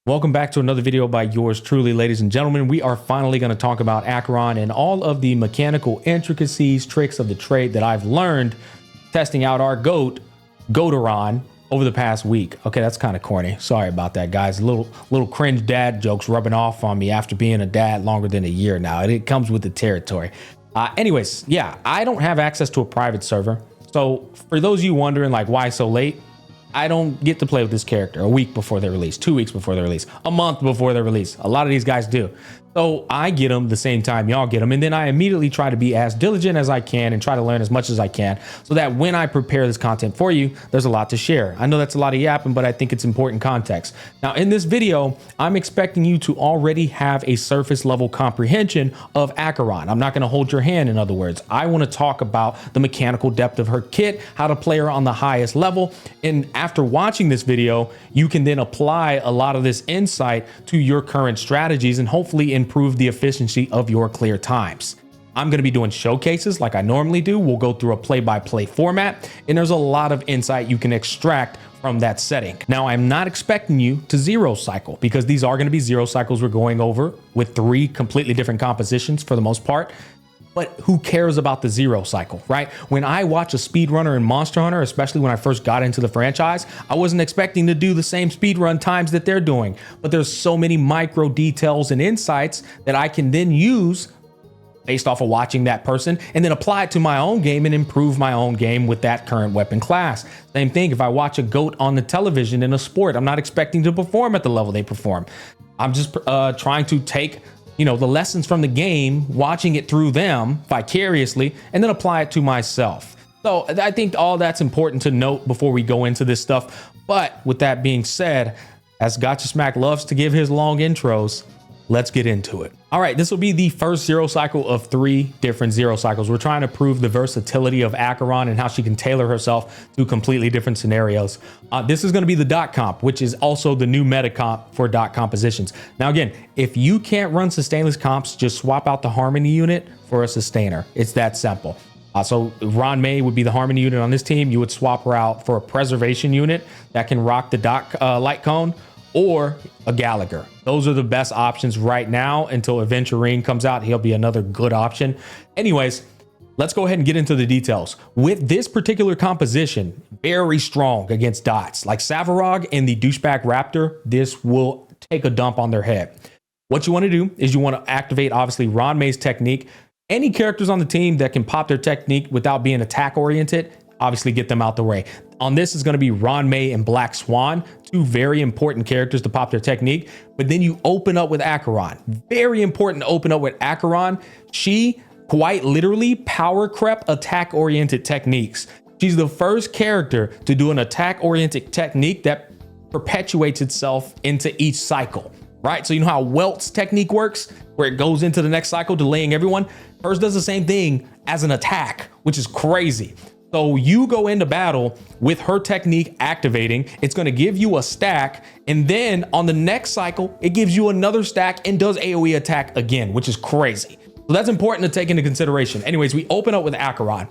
Welcome back to another video by yours truly, ladies and gentlemen. We are finally going to talk about Acheron and all of the mechanical intricacies, tricks of the trade that I've learned testing out our Goateron over the past week. Okay, that's kind of corny. Sorry about that, guys. Little cringe dad jokes rubbing off on me after being a dad longer than a year now. It comes with the territory. Anyways, yeah, I don't have access to a private server. So for those of you wondering, like, why so late? I don't get to play with this character a week before their release, 2 weeks before their release, a month before their release. A lot of these guys do. So I get them the same time y'all get them. And then I immediately try to be as diligent as I can and try to learn as much as I can so that when I prepare this content for you, there's a lot to share. I know that's a lot of yapping, but I think it's important context. Now, in this video, I'm expecting you to already have a surface level comprehension of Acheron. I'm not going to hold your hand, in other words. I want to talk about the mechanical depth of her kit, how to play her on the highest level. And after watching this video, you can then apply a lot of this insight to your current strategies and hopefully improve the efficiency of your clear times. I'm going to be doing showcases like I normally do. We'll go through a play-by-play format, and there's a lot of insight you can extract from that setting. Now, I'm not expecting you to zero cycle because these are going to be zero cycles we're going over with 3 completely different compositions for the most part. But who cares about the zero cycle, right? When I watch a speedrunner in Monster Hunter, especially when I first got into the franchise, I wasn't expecting to do the same speedrun times that they're doing. But there's so many micro details and insights that I can then use based off of watching that person and then apply it to my own game and improve my own game with that current weapon class. Same thing, if I watch a GOAT on the television in a sport, I'm not expecting to perform at the level they perform. I'm just trying to take the lessons from the game, watching it through them vicariously, and then apply it to myself. So I think all that's important to note before we go into this stuff. But with that being said, as Gacha Smack loves to give his long intros, let's get into it. All right, this will be the first zero cycle of 3 different zero cycles. We're trying to prove the versatility of Acheron and how she can tailor herself to completely different scenarios. This is going to be the dot comp, which is also the new meta comp for dot compositions. Now, again, if you can't run sustainless comps, just swap out the harmony unit for a sustainer. It's that simple. So Ron May would be the harmony unit on this team. You would swap her out for a preservation unit that can rock the dot light cone, or a Gallagher. Those are the best options right now until Aventurine comes out. He'll be another good option. Anyways, let's go ahead and get into the details. With this particular composition, very strong against dots. Like Savarog and the douchebag Raptor, this will take a dump on their head. What you want to do is you want to activate, obviously, Ron May's technique. Any characters on the team that can pop their technique without being attack oriented, obviously get them out the way. On this is going to be Ron May and Black Swan, 2 very important characters to pop their technique. But then you open up with Acheron. Very important to open up with Acheron. She quite literally power crept attack oriented techniques. She's the first character to do an attack oriented technique that perpetuates itself into each cycle, right? So you know how Welt's technique works, where it goes into the next cycle, delaying everyone? Hers does the same thing as an attack, which is crazy. So you go into battle with her technique activating, it's going to give you a stack, and then on the next cycle, it gives you another stack and does AoE attack again, which is crazy. So that's important to take into consideration. Anyways, we open up with Acheron.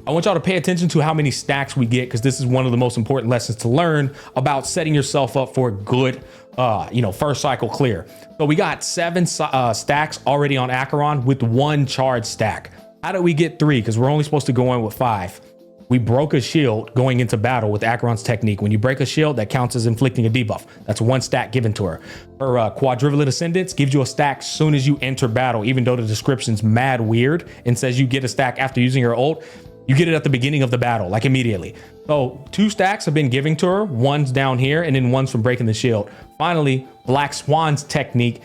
I want y'all to pay attention to how many stacks we get, because this is one of the most important lessons to learn about setting yourself up for a good, first cycle clear. So we got 7 stacks already on Acheron with 1 charge stack. How did we get 3? Because we're only supposed to go in with 5. We broke a shield going into battle with Acheron's technique. When you break a shield, that counts as inflicting a debuff. That's 1 stack given to her. Her quadrivalent ascendance gives you a stack as soon as you enter battle, even though the description's mad weird and says you get a stack after using her ult. You get it at the beginning of the battle, like immediately. So 2 stacks have been given to her. 1's down here, and then 1's from breaking the shield. Finally, Black Swan's technique.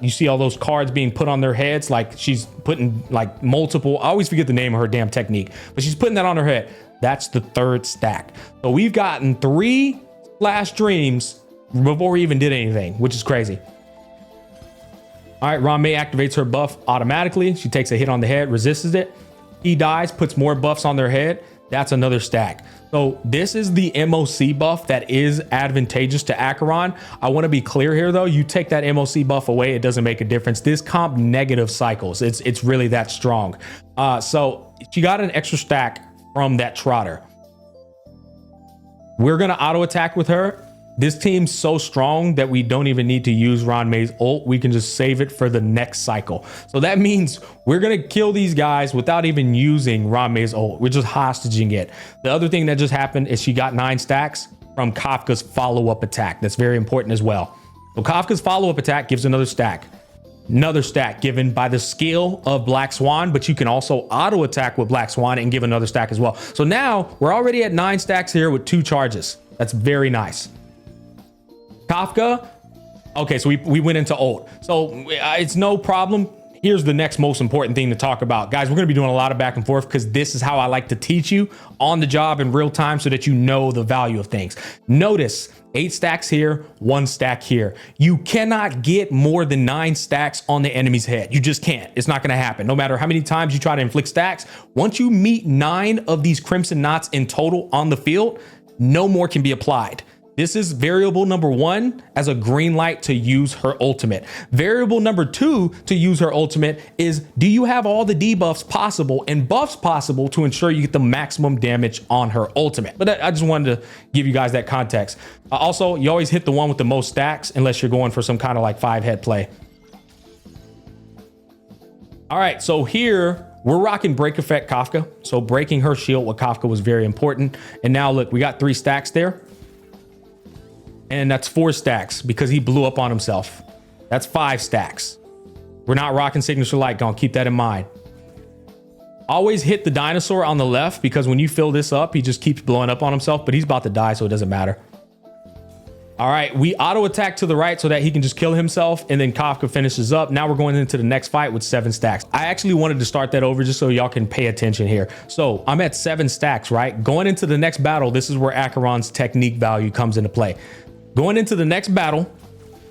You see all those cards being put on their heads, like she's putting like multiple, I always forget the name of her damn technique, but she's putting that on her head. That's the 3rd stack. So we've gotten 3 Flash Dreams before we even did anything, which is crazy. All right, Ron May activates her buff automatically. She takes a hit on the head, resists it. He dies, puts more buffs on their head. That's another stack. So this is the MOC buff that is advantageous to Acheron. I want to be clear here though. You take that MOC buff away, it doesn't make a difference. This comp negative cycles. It's really that strong. So she got an extra stack from that Trotter. We're going to auto attack with her. This team's so strong that we don't even need to use Ron May's ult. We can just save it for the next cycle. So that means we're going to kill these guys without even using Ron May's ult. We're just hostaging it. The other thing that just happened is she got 9 stacks from Kafka's follow-up attack. That's very important as well. So Kafka's follow-up attack gives another stack. Another stack given by the skill of Black Swan, but you can also auto attack with Black Swan and give another stack as well. So now we're already at 9 stacks here with 2 charges. That's very nice. Kafka, okay, so we went into ult. So it's no problem. Here's the next most important thing to talk about. Guys, we're gonna be doing a lot of back and forth because this is how I like to teach you on the job in real time so that you know the value of things. Notice 8 stacks here, 1 stack here. You cannot get more than 9 stacks on the enemy's head. You just can't. It's not gonna happen. No matter how many times you try to inflict stacks, once you meet 9 of these crimson knots in total on the field, no more can be applied. This is variable number 1 as a green light to use her ultimate. Variable number 2 to use her ultimate is, do you have all the debuffs possible and buffs possible to ensure you get the maximum damage on her ultimate? But I just wanted to give you guys that context. Also, you always hit the one with the most stacks unless you're going for some kind of like 5-head play. All right, so here we're rocking break effect Kafka. So breaking her shield with Kafka was very important. And now look, we got 3 stacks there. And that's 4 stacks because he blew up on himself. That's 5 stacks. We're not rocking signature light gun. Keep that in mind. Always hit the dinosaur on the left because when you fill this up, he just keeps blowing up on himself, but he's about to die, so it doesn't matter. All right, we auto attack to the right so that he can just kill himself, and then Kafka finishes up. Now we're going into the next fight with 7 stacks. I actually wanted to start that over just so y'all can pay attention here. So I'm at 7 stacks, right? Going into the next battle, this is where Acheron's technique value comes into play. Going into the next battle,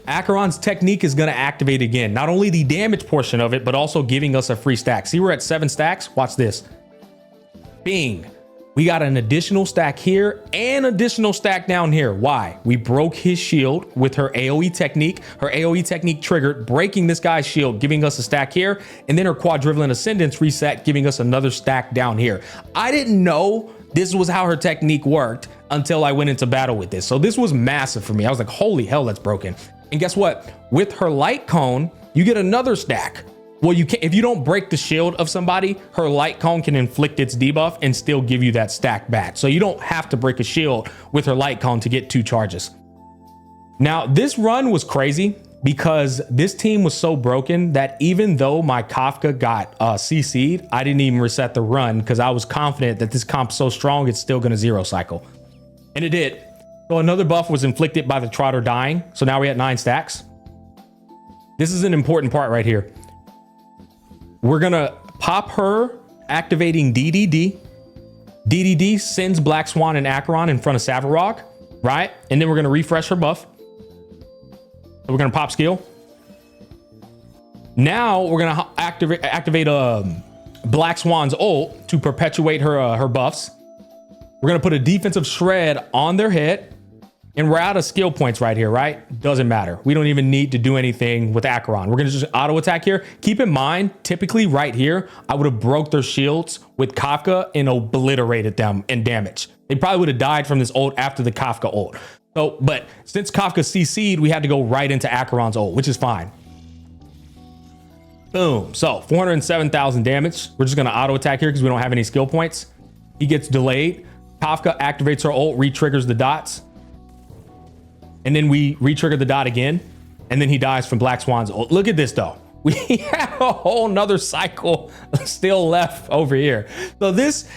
Acheron's technique is going to activate again. Not only the damage portion of it, but also giving us a free stack. See, we're at 7 stacks. Watch this. Bing. We got an additional stack here and additional stack down here. Why? We broke his shield with her AoE technique. Her AoE technique triggered, breaking this guy's shield, giving us a stack here. And then her quadrivalent ascendance reset, giving us another stack down here. I didn't know this was how her technique worked until I went into battle with this. So this was massive for me. I was like, holy hell, that's broken. And guess what? With her light cone, you get another stack. Well, you can't, if you don't break the shield of somebody, her light cone can inflict its debuff and still give you that stack back. So you don't have to break a shield with her light cone to get 2 charges. Now, this run was crazy because this team was so broken that even though my Kafka got CC'd, I didn't even reset the run because I was confident that this comp's so strong, it's still gonna 0 cycle. And it did. So another buff was inflicted by the Trotter dying. So now we're at 9 stacks. This is an important part right here. We're gonna pop her, activating DDD. DDD sends Black Swan and Acheron in front of Savarog, right? And then we're gonna refresh her buff. So we're gonna pop skill. Now we're gonna activate Black Swan's ult to perpetuate her buffs. We're gonna put a defensive shred on their head, and we're out of skill points right here, right? Doesn't matter. We don't even need to do anything with Acheron. We're gonna just auto attack here. Keep in mind, typically right here, I would have broke their shields with Kafka and obliterated them in damage. They probably would have died from this ult after the Kafka ult. So, but since Kafka CC'd, we had to go right into Acheron's ult, which is fine. Boom. So 407,000 damage. We're just gonna auto attack here because we don't have any skill points. He gets delayed. Kafka activates her ult, re-triggers the dots. And then we re-trigger the dot again. And then he dies from Black Swan's ult. Look at this though. We have a whole nother cycle still left over here. So this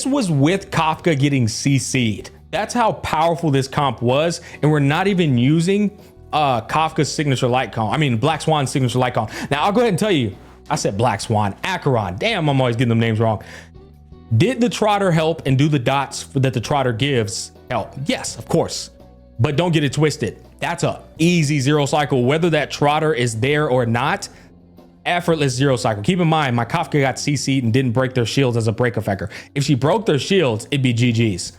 was with Kafka getting CC'd. That's how powerful this comp was. And we're not even using Kafka's signature light cone. I mean, Black Swan's signature light cone. Now I'll go ahead and tell you, I said Black Swan, Acheron. Damn, I'm always getting them names wrong. Did the Trotter help and do the dots that the Trotter gives help? Yes, of course. But don't get it twisted. That's a easy 0 cycle. Whether that Trotter is there or not, effortless 0 cycle. Keep in mind, my Kafka got CC'd and didn't break their shields as a break effector. If she broke their shields, it'd be GG's.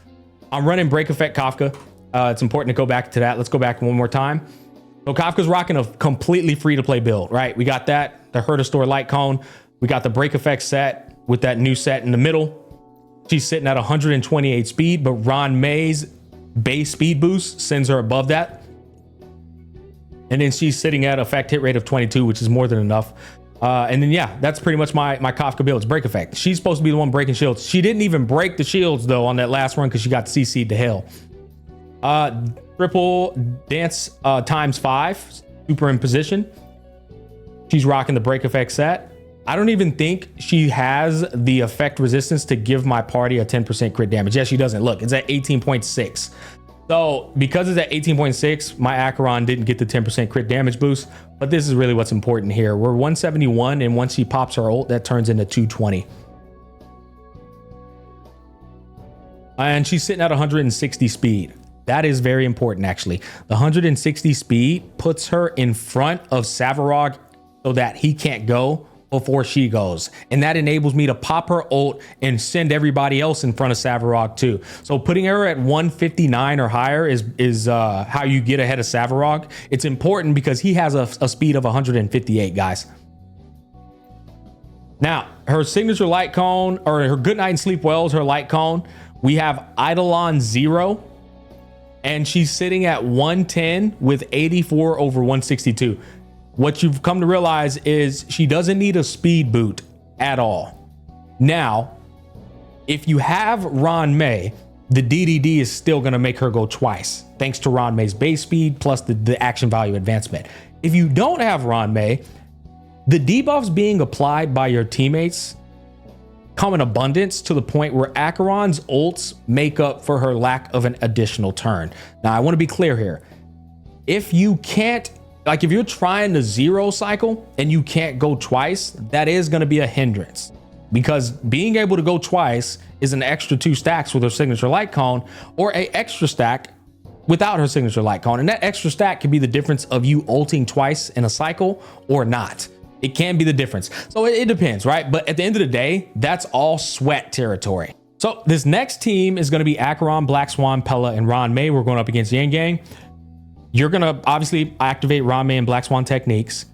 I'm running break effect Kafka. It's important to go back to that. Let's go back one more time. So Kafka's rocking a completely free to play build, right? We got that, the Herta Store light cone. We got the break effect set with that new set in the middle. She's sitting at 128 speed, but Ron May's base speed boost sends her above that. And then she's sitting at effect hit rate of 22, which is more than enough. And then, yeah, that's pretty much my Kafka builds. Break effect. She's supposed to be the one breaking shields. She didn't even break the shields, though, on that last run because she got CC'd to hell. Triple dance ×5, super in position. She's rocking the break effect set. I don't even think she has the effect resistance to give my party a 10% crit damage. Yes, she doesn't. Look, it's at 18.6. So because it's at 18.6, my Acheron didn't get the 10% crit damage boost. But this is really what's important here. We're 171, and once she pops her ult, that turns into 220. And she's sitting at 160 speed. That is very important, actually. The 160 speed puts her in front of Savarog so that he can't go before she goes. And that enables me to pop her ult and send everybody else in front of Savarog too. So putting her at 159 or higher is how you get ahead of Savarog. It's important because he has a speed of 158, guys. Now, her signature light cone, or her good night and sleep well is her light cone. We have Eidolon 0, and she's sitting at 110 with 84 over 162. What you've come to realize is she doesn't need a speed boot at all. Now, if you have Ron May, the DDD is still going to make her go twice, thanks to Ron May's base speed plus the action value advancement. If you don't have Ron May, the debuffs being applied by your teammates come in abundance to the point where Acheron's ults make up for her lack of an additional turn. Now, I want to be clear here. If you can't, like if you're trying the 0 cycle and you can't go twice, that is going to be a hindrance, because being able to go twice is an extra 2 stacks with her signature light cone, or a extra stack without her signature light cone. And that extra stack could be the difference of you ulting twice in a cycle or not. It can be the difference. So it depends, right? But at the end of the day, that's all sweat territory. So this next team is going to be Acheron, Black Swan, Pella, and Ron May. We're going up against Yang Gang. You're going to obviously activate Ron May and Black Swan techniques.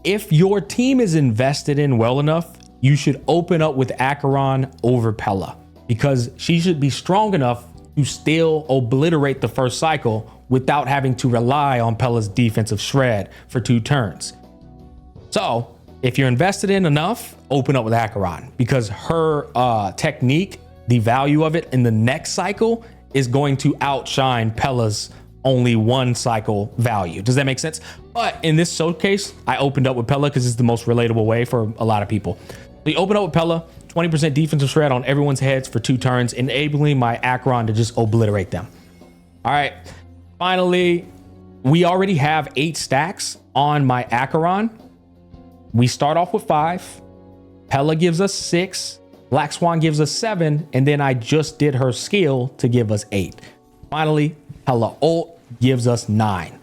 If your team is invested in well enough, you should open up with Acheron over Pella, because she should be strong enough to still obliterate the first cycle without having to rely on Pella's defensive shred for 2 turns. So if you're invested in enough, open up with Acheron, because her technique, the value of it in the next cycle is going to outshine Pella's only 1 cycle value. Does that make sense? But in this showcase, I opened up with Pella because it's the most relatable way for a lot of people. So you open up with Pella, 20% defensive shred on everyone's heads for 2 turns, enabling my Acheron to just obliterate them. All right. Finally, we already have 8 stacks on my Acheron. We start off with 5. Pella gives us 6. Black Swan gives us 7. And then I just did her skill to give us 8. Finally, Pella ult gives us 9.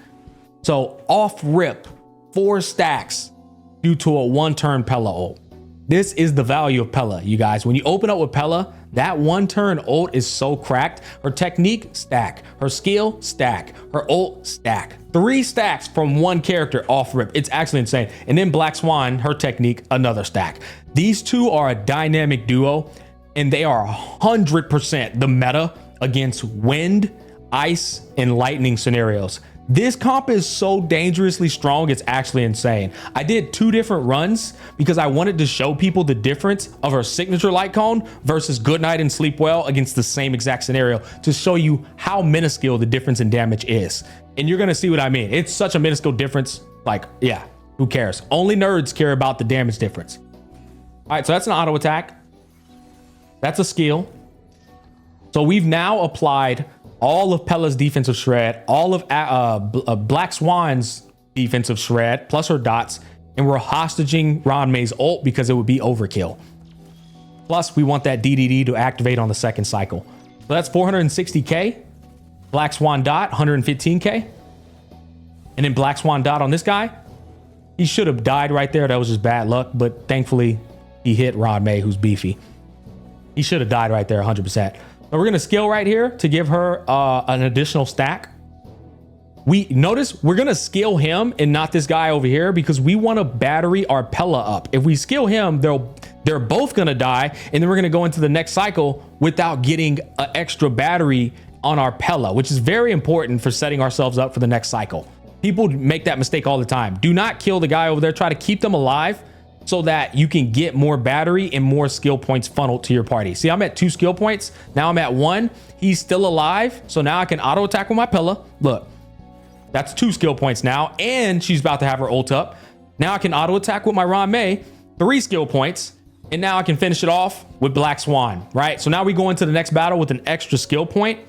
So off rip, 4 stacks due to a 1-turn Pella ult. This is the value of Pella, you guys. When you open up with Pella, that 1-turn ult is so cracked. Her technique, stack. Her skill, stack. Her ult, stack. 3 stacks from 1 character off rip. It's actually insane. And then Black Swan, her technique, another stack. These 2 are a dynamic duo, and they are 100% the meta against wind, ice, and lightning scenarios. This comp is so dangerously strong, it's actually insane. I did 2 different runs because I wanted to show people the difference of her signature light cone versus good night and sleep well against the same exact scenario, to show you how minuscule the difference in damage is. And you're gonna see what I mean. It's such a minuscule difference. Like, yeah, who cares? Only nerds care about the damage difference. All right, so that's an auto attack. That's a skill. So we've now applied all of Pella's defensive shred, all of Black Swan's defensive shred, plus her dots, and we're hostaging Ron May's ult because it would be overkill. Plus, we want that DDD to activate on the 2nd cycle. So that's 460k. Black Swan dot, 115k. And then Black Swan dot on this guy. He should have died right there. That was just bad luck, but thankfully he hit Ron May, who's beefy. He should have died right there, 100%. So we're gonna skill right here to give her an additional stack. We notice we're gonna skill him and not this guy over here, because we want to battery our Pella up. If we skill him, they're both gonna die, and then we're gonna go into the next cycle without getting an extra battery on our Pella, which is very important for setting ourselves up for the next cycle. People make that mistake all the time. Do not kill the guy over there. Try to keep them alive so that you can get more battery and more skill points funneled to your party. See, I'm at 2 skill points. Now I'm at 1. He's still alive. So now I can auto attack with my Pella. Look, that's 2 skill points now. And she's about to have her ult up. Now I can auto attack with my Ranmei, 3 skill points. And now I can finish it off with Black Swan, right? So now we go into the next battle with an extra skill point,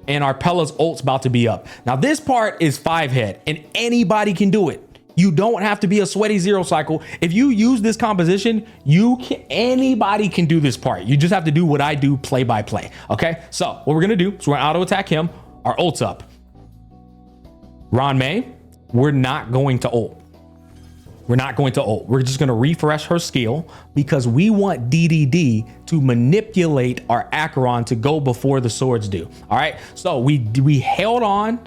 and our Pella's ult's about to be up. Now this part is 5 head and anybody can do it. You don't have to be a sweaty 0 cycle. If you use this composition, anybody can do this part. You just have to do what I do, play by play. Okay, so what we're gonna do is we're gonna auto attack him. Our ult's up. Ranmei, we're not going to ult. We're not going to ult. We're just going to refresh her skill because we want DDD to manipulate our Acheron to go before the swords do. All right. So we held on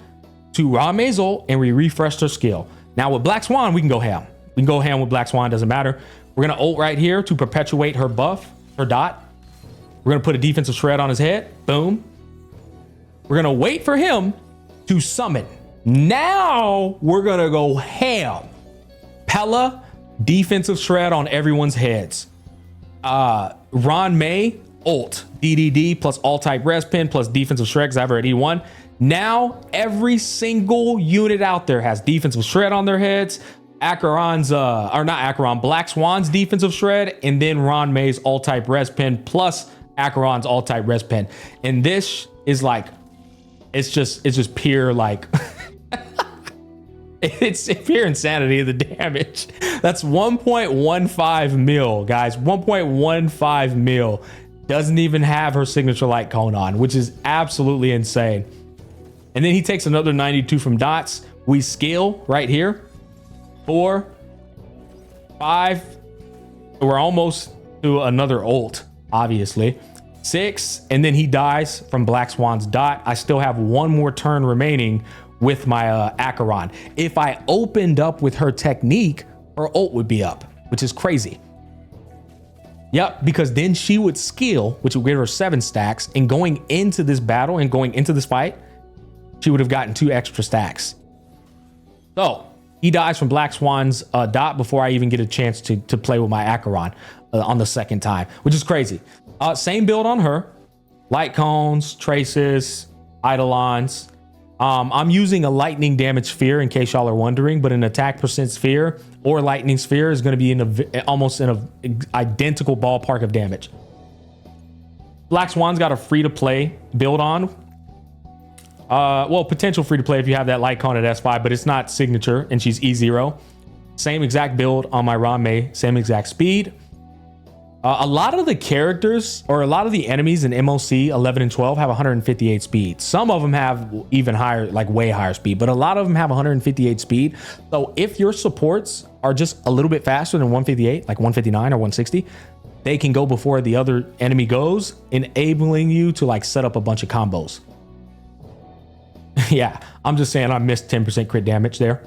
to Ranmei's ult and we refreshed her skill. Now with Black Swan, we can go ham. We can go ham with Black Swan. Doesn't matter. We're going to ult right here to perpetuate her buff, her dot. We're going to put a defensive shred on his head. Boom. We're going to wait for him to summon. Now we're going to go ham. Pella, defensive shred on everyone's heads. Ranmei, ult, DDD plus all type res pin plus defensive shred because I have her at E1. Now every single unit out there has defensive shred on their heads. Acheron's, or not Acheron, Black Swan's defensive shred, and then Ranmei's all type res pin plus Acheron's all type res pin. And this is like, it's just pure like. It's pure insanity of the damage. That's 1.15 mil, guys. 1.15 mil. Doesn't even have her signature light cone on, which is absolutely insane. And then he takes another 92 from dots. We scale right here. 4, 5. We're almost to another ult, obviously. 6, and then he dies from Black Swan's dot. I still have 1 more turn remaining with my Acheron. If I opened up with her technique, her ult would be up, which is crazy. Yep, because then she would skill, which would give her 7 stacks, and going into this battle and going into this fight, she would have gotten 2 extra stacks. So he dies from Black Swan's dot before I even get a chance to play with my Acheron on the second time, which is crazy. Same build on her. Light cones, traces, eidolons. I'm using a lightning damage sphere in case y'all are wondering, but an attack percent sphere or lightning sphere is going to be almost in an identical ballpark of damage. Black Swan's got a free to play build on. Well, potential free to play if you have that light cone at S5, but it's not signature and she's E0. Same exact build on my Ranmei, same exact speed. A lot of the characters or a lot of the enemies in MOC 11 and 12 have 158 speed. Some of them have even higher, like way higher speed, but a lot of them have 158 speed. So if your supports are just a little bit faster than 158, like 159 or 160, they can go before the other enemy goes, enabling you to like set up a bunch of combos. Yeah, I'm just saying I missed 10% crit damage there.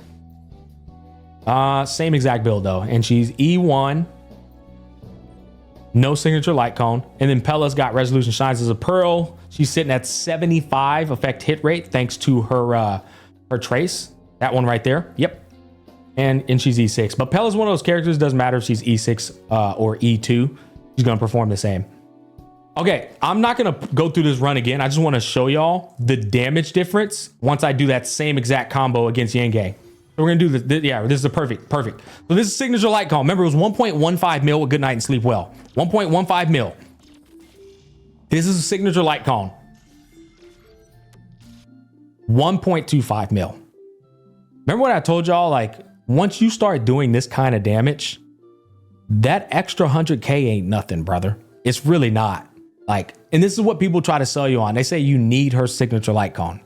Same exact build though, and she's E1. No signature light cone. And then Pella's got resolution shines as a pearl. She's sitting at 75 effect hit rate thanks to her her trace. That one right there. Yep. And she's E6. But Pella's one of those characters, doesn't matter if she's E6 or E2. She's gonna perform the same. Okay, I'm not gonna go through this run again. I just want to show y'all the damage difference once I do that same exact combo against Yangay. So we're gonna do this. Yeah, this is a perfect. So this is signature light cone. Remember, it was 1.15 mil with good night and sleep well. 1.15 mil. This is a signature light cone. 1.25 mil. Remember what I told y'all? Like, once you start doing this kind of damage, that extra 100K ain't nothing, brother. It's really not. Like, and this is what people try to sell you on. They say you need her signature light cone.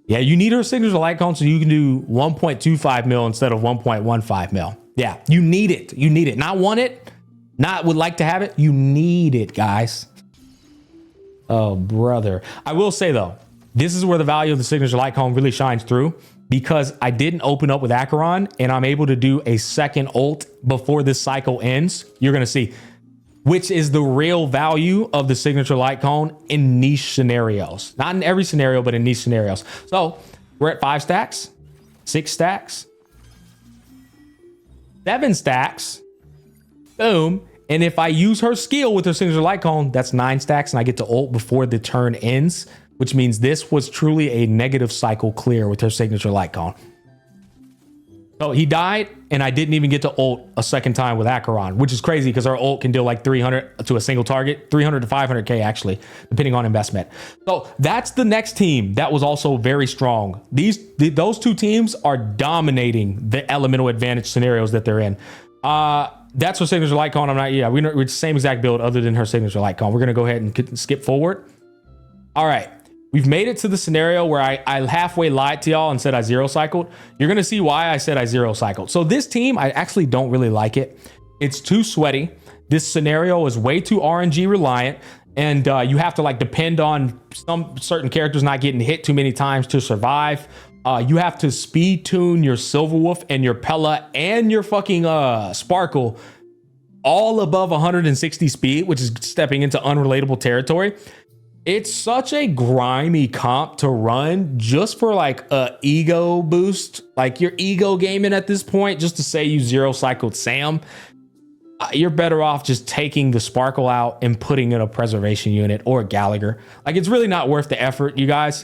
Yeah, you need her signature light cone so you can do 1.25 mil instead of 1.15 mil. Yeah, you need it. You need it. Not want it, not would like to have it. You need it, guys. Oh, brother. I will say, though, this is where the value of the signature light cone really shines through because I didn't open up with Acheron and I'm able to do a second ult before this cycle ends. You're going to see which is the real value of the signature light cone in niche scenarios. Not in every scenario, but in niche scenarios. So we're at 5 stacks, 6 stacks, 7 stacks, boom. And if I use her skill with her signature light cone, that's 9 stacks and I get to ult before the turn ends, which means this was truly a negative cycle clear with her signature light cone. So he died and I didn't even get to ult a second time with Acheron, which is crazy because our ult can deal like 300 to a single target, 300 to 500K actually, depending on investment. So that's the next team that was also very strong. Those two teams are dominating the elemental advantage scenarios that they're in. That's her signature light cone. We're the same exact build other than her signature light cone. We're going to go ahead and skip forward. All right. We've made it to the scenario where I halfway lied to y'all and said I zero cycled. You're going to see why I said I zero cycled. So this team, I actually don't really like it. It's too sweaty. This scenario is way too RNG reliant. And you have to like depend on some certain characters not getting hit too many times to survive. You have to speed tune your Silverwolf and your Pella and your fucking Sparkle all above 160 speed, which is stepping into unrelatable territory. It's such a grimy comp to run just for like a ego boost, like your ego gaming at this point, just to say you zero cycled Sam. You're better off just taking the Sparkle out and putting in a preservation unit or a Gallagher. Like it's really not worth the effort, you guys.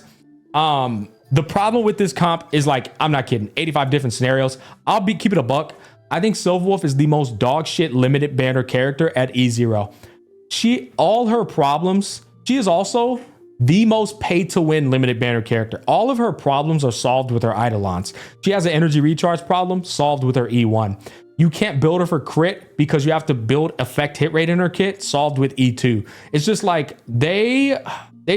The problem with this comp is like, I'm not kidding, 85 different scenarios. Keep it a buck. I think Silverwolf is the most dog shit limited banner character at E0. All her problems, she is also the most pay to win limited banner character. All of her problems are solved with her Eidolons. She has an energy recharge problem solved with her E1. You can't build her for crit because you have to build effect hit rate in her kit solved with E2. It's just like they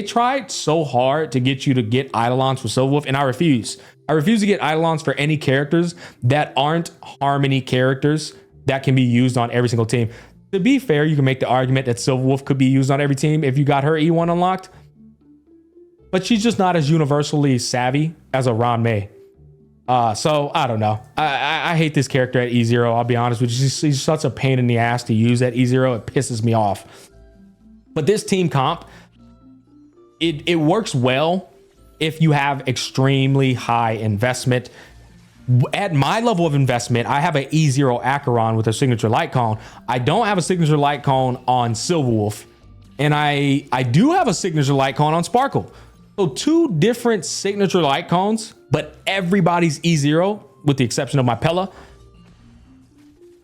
tried so hard to get you to get Eidolons for Silverwolf, and I refuse. I refuse to get Eidolons for any characters that aren't Harmony characters that can be used on every single team. To be fair, you can make the argument that Silverwolf could be used on every team if you got her E1 unlocked, but she's just not as universally savvy as a Ron May. So I don't know. I hate this character at E0. I'll be honest with you. She's such a pain in the ass to use at E0. It pisses me off. But this team comp, it works well if you have extremely high investment. At my level of investment, I have an E0 Acheron with a signature light cone. I don't have a signature light cone on Silverwolf, and I do have a signature light cone on Sparkle. So 2 different signature light cones, but everybody's E0 with the exception of my Pella.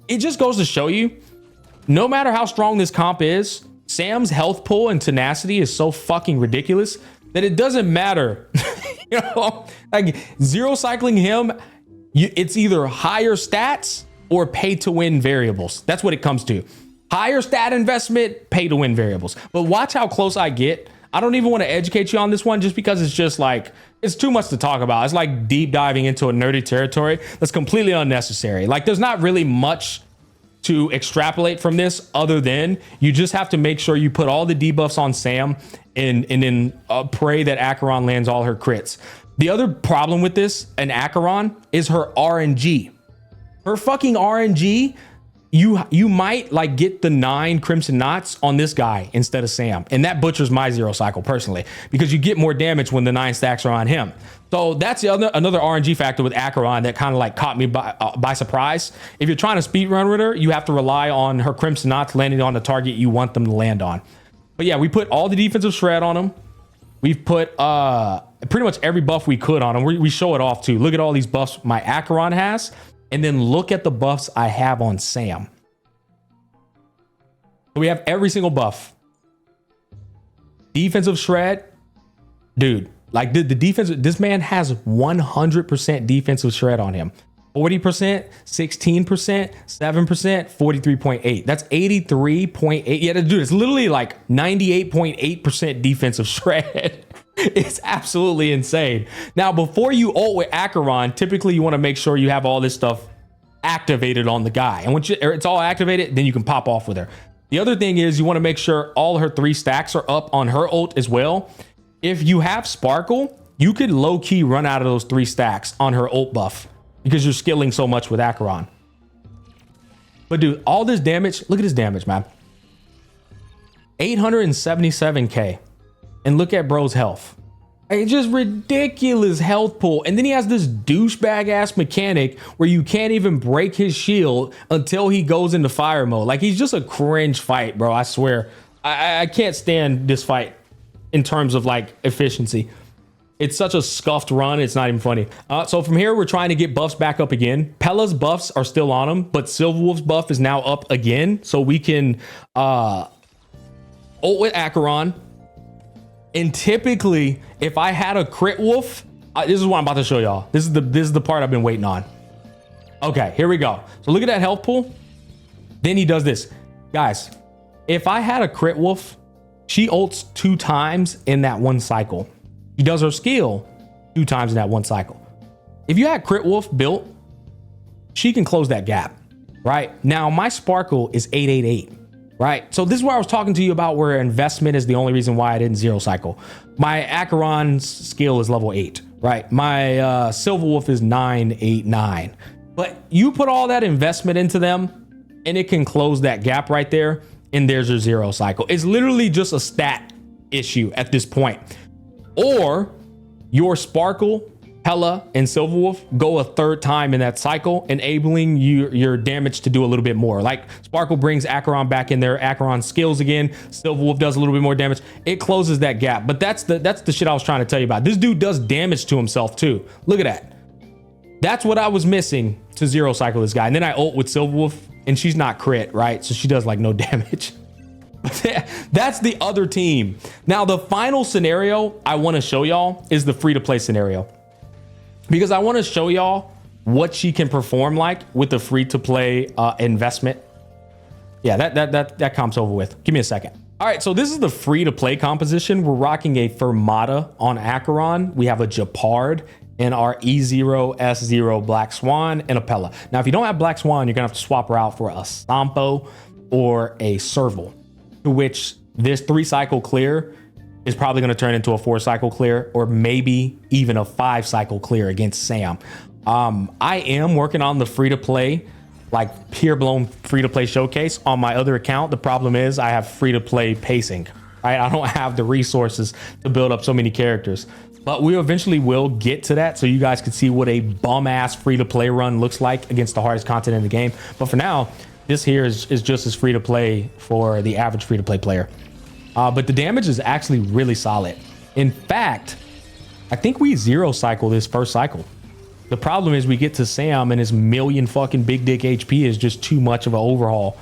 It just goes to show you, no matter how strong this comp is, Sam's health pool and tenacity is so fucking ridiculous that it doesn't matter. You know, like zero cycling him, it's either higher stats or pay to win variables. That's what it comes to. Higher stat investment, pay to win variables. But watch how close I get. I don't even want to educate you on this one just because it's just like, it's too much to talk about. It's like deep diving into a nerdy territory that's completely unnecessary. Like there's not really much to extrapolate from this other than you just have to make sure you put all the debuffs on Sam and then pray that Acheron lands all her crits. The other problem with this, an Acheron, is her RNG. Her fucking RNG, you might like get the 9 Crimson Knots on this guy instead of Sam. And that butchers my zero cycle personally, because you get more damage when the 9 stacks are on him. So that's another RNG factor with Acheron that kind of like caught me by surprise. If you're trying to speedrun with her, you have to rely on her Crimson Knots landing on the target you want them to land on. But yeah, we put all the defensive shred on him. We've put pretty much every buff we could on him. We show it off too. Look at all these buffs my Acheron has, and then look at the buffs I have on Sam. We have every single buff. Defensive shred, dude. Like the defense, this man has 100% defensive shred on him. 40%, 16%, 7%, 43.8. That's 83.8. Yeah, dude, it's literally like 98.8% defensive shred. It's absolutely insane. Now, before you ult with Acheron, typically you want to make sure you have all this stuff activated on the guy. And once it's all activated, then you can pop off with her. The other thing is you want to make sure all her 3 stacks are up on her ult as well. If you have Sparkle, you could low-key run out of those 3 stacks on her ult buff because you're skilling so much with Acheron. But dude, all this damage, look at this damage, man. 877k. And look at bro's health. It's just ridiculous health pool. And then he has this douchebag ass mechanic where you can't even break his shield until he goes into fire mode. Like, he's just a cringe fight, bro. I swear. I can't stand this fight in terms of like efficiency. It's such a scuffed run. It's not even funny. So from here, we're trying to get buffs back up again. Pella's buffs are still on him, but Silverwolf's buff is now up again. So we can ult with Acheron. And typically, if I had a crit wolf, this is what I'm about to show y'all. This is the part I've been waiting on. Okay, here we go. So look at that health pool. Then he does this. Guys, if I had a crit wolf, she ults 2 times in that one cycle. She does her skill 2 times in that one cycle. If you had crit wolf built, she can close that gap, right? Now my sparkle is 888. Right. So this is where I was talking to you about where investment is the only reason why I didn't zero cycle. My Acheron's skill is level 8. Right. My Silverwolf is 989. But you put all that investment into them and it can close that gap right there. And there's your zero cycle. It's literally just a stat issue at this point. Or your Sparkle, Pella, and Silverwolf go a 3rd time in that cycle, enabling your damage to do a little bit more. Like Sparkle brings Acheron back in there, Acheron skills again, Silverwolf does a little bit more damage. It closes that gap. But that's the shit I was trying to tell you about. This dude does damage to himself too. Look at that. That's what I was missing to zero cycle this guy. And then I ult with Silverwolf and she's not crit, right? So she does like no damage. That's the other team. Now the final scenario I want to show y'all is the free-to-play scenario, because I want to show y'all what she can perform like with the free-to-play investment. Yeah, that comp's over with. Give me a second. All right, so this is the free-to-play composition. We're rocking a Fermata on Acheron. We have a Japard and our E0, S0 Black Swan and a Pella. Now, if you don't have Black Swan, you're gonna have to swap her out for a Sampo or a Serval, to which this 3-cycle clear is probably going to turn into a 4-cycle clear, or maybe even a 5-cycle clear against Sam. I am working on the free-to-play, like pure blown free-to-play showcase on my other account. The problem is I have free-to-play pacing, right? I don't have the resources to build up so many characters, but we eventually will get to that so you guys can see what a bum-ass free-to-play run looks like against the hardest content in the game. But for now, this here is just as free to play for the average free to play player. But the damage is actually really solid. In fact, I think we zero cycle this first cycle. The problem is we get to Sam and his million fucking big dick HP is just too much of an overhaul.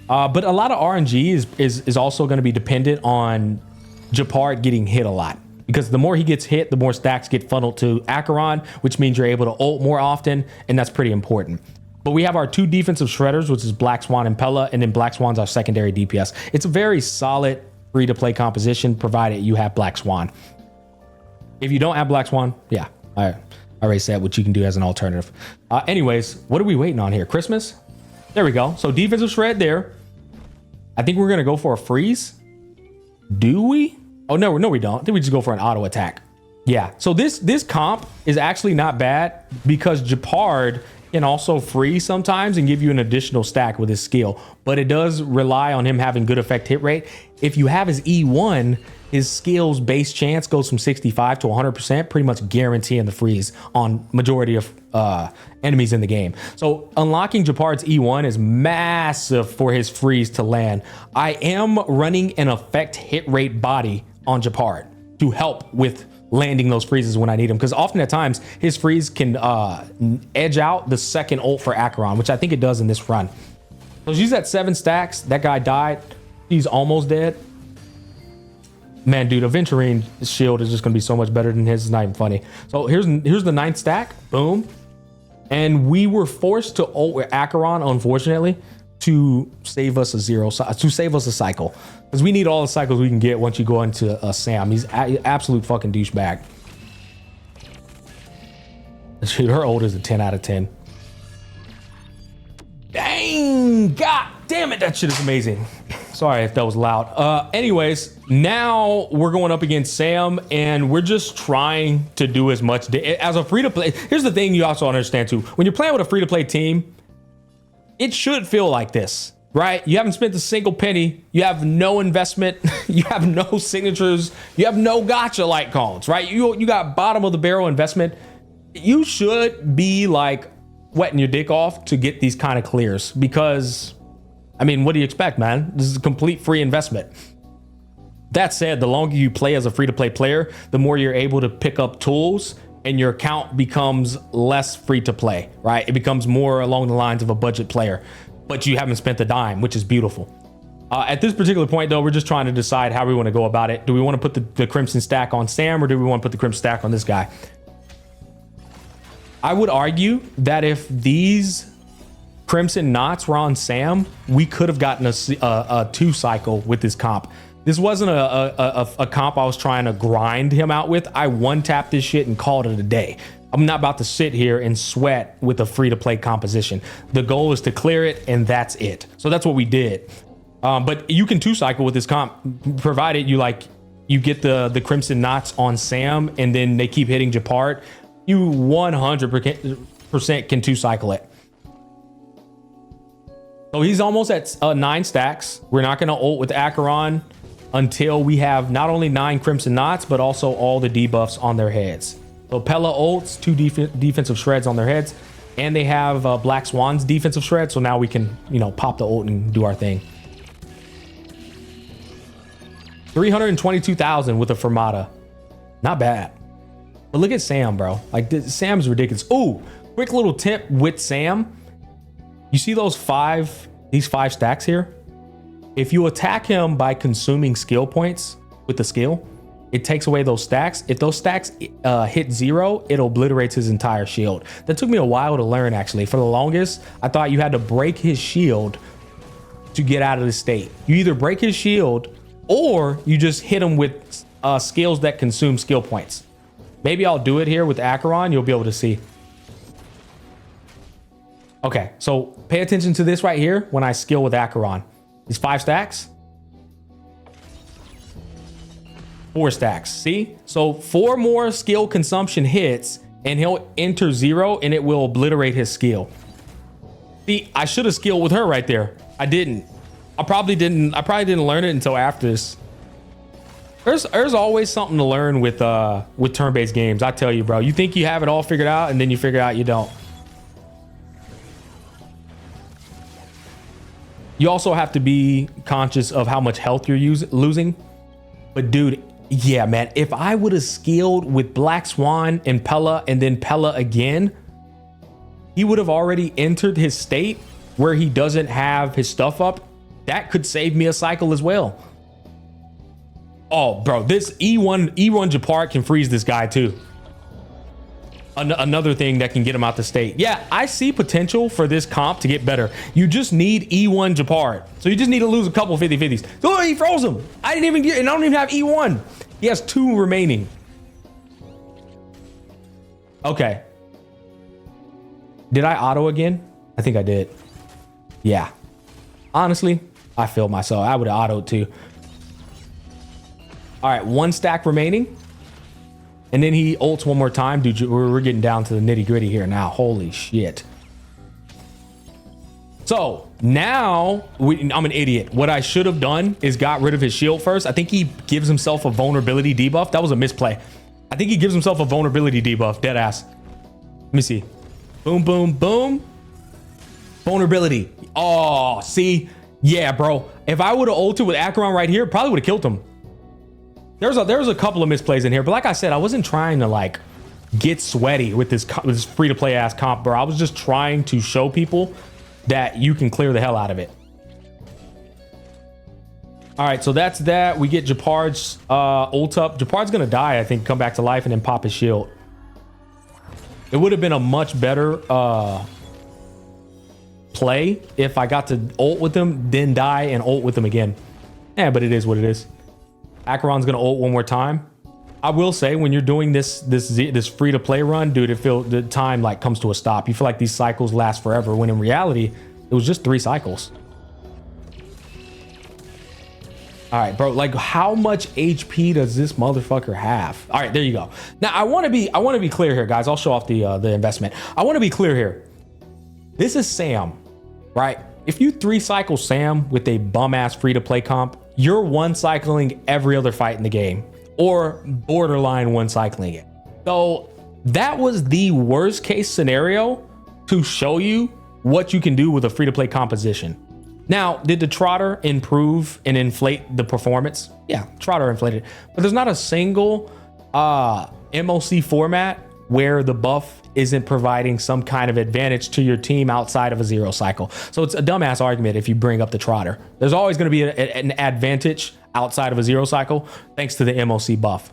But a lot of RNG is also going to be dependent on Japard getting hit a lot. Because the more he gets hit, the more stacks get funneled to Acheron, which means you're able to ult more often, and that's pretty important. But we have our 2 defensive shredders, which is Black Swan and Pella, and then Black Swan's our secondary DPS. It's a very solid free-to-play composition, provided you have Black Swan. If you don't have Black Swan, yeah, I already said what you can do as an alternative. Anyways, what are we waiting on here? Christmas? There we go. So defensive shred there. I think we're going to go for a freeze. Do we? Oh, no, we don't. I think we just go for an auto attack. Yeah, so this comp is actually not bad because Japard can also freeze sometimes and give you an additional stack with his skill, but it does rely on him having good effect hit rate. If you have his E1, his skill's base chance goes from 65 to 100%, pretty much guaranteeing the freeze on majority of enemies in the game. So unlocking Japard's E1 is massive for his freeze to land. I am running an effect hit rate body on Japard to help with landing those freezes when I need them, because often at times his freeze can edge out the second ult for Acheron, which I think it does in this run. So she's at 7 stacks. That guy died. He's almost dead. Man, dude, Aventurine shield is just gonna be so much better than his. It's not even funny. So here's the 9th stack. Boom. And we were forced to ult with Acheron, unfortunately, to save us a cycle, because we need all the cycles we can get once you go into Sam. He's absolute fucking douchebag. Her ult is a 10 out of 10. Dang, god damn it, that shit is amazing. Sorry if that was loud. Anyways, now we're going up against Sam, and we're just trying to do as much as a free-to-play. Here's the thing you also understand too: when you're playing with a free-to-play team, it should feel like this. right? You haven't spent a single penny. You have no investment. You have no signatures. You have no gacha like codes, right? You got bottom of the barrel investment. You should be like wetting your dick off to get these kind of clears because, I mean, what do you expect, man? This is a complete free investment. That said, the longer you play as a free-to-play player, the more you're able to pick up tools and your account becomes less free to play, right? It becomes more along the lines of a budget player, but you haven't spent a dime, which is beautiful. At this particular point, though, we're just trying to decide how we want to go about it. Do we want to put the Crimson stack on Sam, or do we want to put the Crimson stack on this guy? I would argue that if these Crimson knots were on Sam, we could have gotten a 2 cycle with this comp. This wasn't a comp I was trying to grind him out with. I one-tapped this shit and called it a day. I'm not about to sit here and sweat with a free-to-play composition. The goal is to clear it, and that's it. So that's what we did. But you can 2 cycle with this comp, provided you get the Crimson knots on Sam, and then they keep hitting Japard. You 100% can 2 cycle it. So he's almost at 9 stacks. We're not going to ult with Acheron until we have not only 9 Crimson knots, but also all the debuffs on their heads. So Pella ults, 2 defensive shreds on their heads, and they have Black Swan's defensive shred. So now we can, pop the ult and do our thing. 322,000 with a Fermata. Not bad. But look at Sam, bro. Like, Sam's ridiculous. Ooh, quick little tip with Sam. You see these 5 stacks here? If you attack him by consuming skill points with the skill, it takes away those stacks. If those stacks hit 0, it obliterates his entire shield. That took me a while to learn, actually. For the longest, I thought you had to break his shield to get out of the state. You either break his shield or you just hit him with skills that consume skill points. Maybe I'll do it here with Acheron. You'll be able to see. Okay, so pay attention to this right here when I skill with Acheron. These 5 stacks. 4 stacks. See? So 4 more skill consumption hits and he'll enter 0 and it will obliterate his skill. See, I should have skilled with her right there. I didn't. I probably didn't learn it until after this. There's always something to learn with turn-based games. I tell you, bro. You think you have it all figured out, and then you figure out you don't. You also have to be conscious of how much health you're losing. But dude, yeah, man. If I would have skilled with Black Swan and Pella, and then Pella again, he would have already entered his state where he doesn't have his stuff up. That could save me a cycle as well. Oh, bro, this E1 Japard can freeze this guy too. Another thing that can get him out the state. Yeah, I see potential for this comp to get better. You just need E1 Japard. So you just need to lose a couple 50-50s. Oh, he froze him. I didn't even get, and I don't even have E1. He has 2 remaining. Okay. Did I auto again? I think I did. Yeah. Honestly, I failed myself. I would have autoed too. All right, 1 stack remaining. And then he ults one more time. Dude, we're getting down to the nitty gritty here now. Holy shit. So now I'm an idiot. What I should have done is got rid of his shield first. I think he gives himself a vulnerability debuff. That was a misplay. I think he gives himself a vulnerability debuff. Dead ass. Let me see. Boom, boom, boom. Vulnerability. Oh, see? Yeah, bro. If I would have ulted with Acheron right here, probably would have killed him. There was a couple of misplays in here, but like I said, I wasn't trying to like get sweaty with this free-to-play ass comp, bro. I was just trying to show people that you can clear the hell out of it. All right, so that's that. We get Japard's ult up. Japard's gonna die, I think, come back to life and then pop his shield. It would have been a much better play if I got to ult with him, then die and ult with him again. Yeah, but it is what it is. Acheron's gonna ult one more time. I will say, when you're doing this free to play run, dude, the time like comes to a stop. You feel like these cycles last forever, when in reality it was just 3 cycles. All right, bro, like how much HP does this motherfucker have? All right, there you go. Now I want to be clear here, guys. I'll show off the investment. I want to be clear here. This is Sam, right? If you 3-cycle Sam with a bum-ass free-to-play comp, you're 1-cycling every other fight in the game, or borderline 1-cycling it. So that was the worst case scenario to show you what you can do with a free-to-play composition. Now, did the Trotter improve and inflate the performance? Yeah, Trotter inflated, but there's not a single MOC format where the buff isn't providing some kind of advantage to your team outside of a 0 cycle. So it's a dumbass argument if you bring up the Trotter. There's always going to be an advantage outside of a 0 cycle thanks to the MOC buff.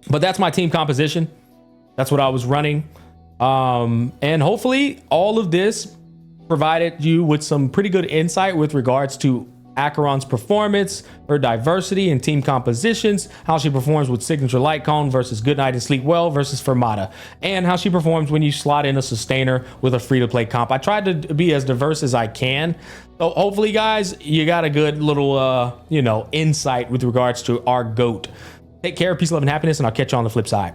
But that's my team composition. That's what I was running. And hopefully all of this provided you with some pretty good insight with regards to Acheron's performance, her diversity and team compositions, how she performs with Signature Light Cone versus Goodnight and Sleep Well versus Fermata, and how she performs when you slot in a sustainer with a free-to-play comp. I tried to be as diverse as I can. So hopefully, guys, you got a good little, insight with regards to our GOAT. Take care, peace, love, and happiness, and I'll catch you on the flip side.